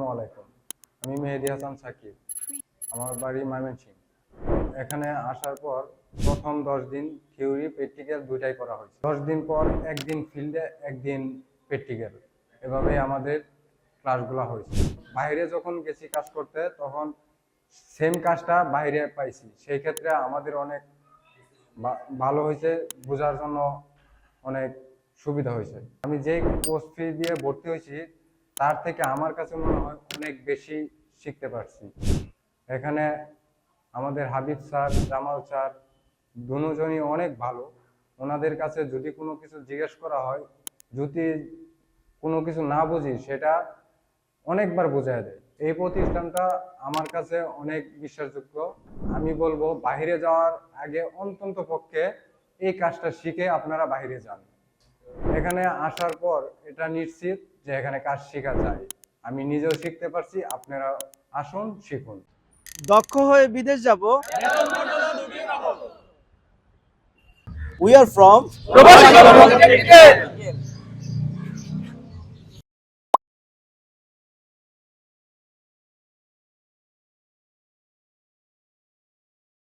আসসালামু আলাইকুম। আমি মেহেদী হাসান সাকিব। আমার বাড়ি ময়মনসিংহ। এখানে আসার পর প্রথম 10 দিন থিওরি প্র্যাকটিক্যাল দুইটাই করা হয়েছে। 10 দিন পর একদিন ফিল্ডে, একদিন প্র্যাকটিক্যাল, এভাবেই আমাদের ক্লাসগুলো হয়েছে। বাইরে যখন গেছি কাজ করতে, তখন সেম কাজটা বাইরে পাইছি। সেই ক্ষেত্রে আমাদের অনেক ভালো হয়েছে, বোঝার জন্য অনেক সুবিধা হয়েছে। আমি যে কোর্স ফি দিয়ে ভর্তি হয়েছি, তার থেকে আমার কাছে মনে হয় অনেক বেশি শিখতে পারছি। এখানে আমাদের হাবিব স্যার, জামাল স্যার দুজনই অনেক ভালো। ওনাদের কাছে যদি কোনো কিছু জিজ্ঞেস করা হয়, যদি কোনো কিছু না বুঝি, সেটা অনেকবার বোঝায় দেয়। এই প্রতিষ্ঠানটা আমার কাছে অনেক বিশ্বাসযোগ্য। আমি বলবো বাইরে যাওয়ার আগে অন্তত পক্ষে এই কাজটা শিখে আপনারা বাইরে যান। এখানে আসার পর এটা নিশ্চিত যে এখানে কাজ শেখা যায়। আমি নিজেও শিখতে পারছি, আপনারা আসুন, শিখুন। দক্ষ হয়ে বিদেশ যাব। We are from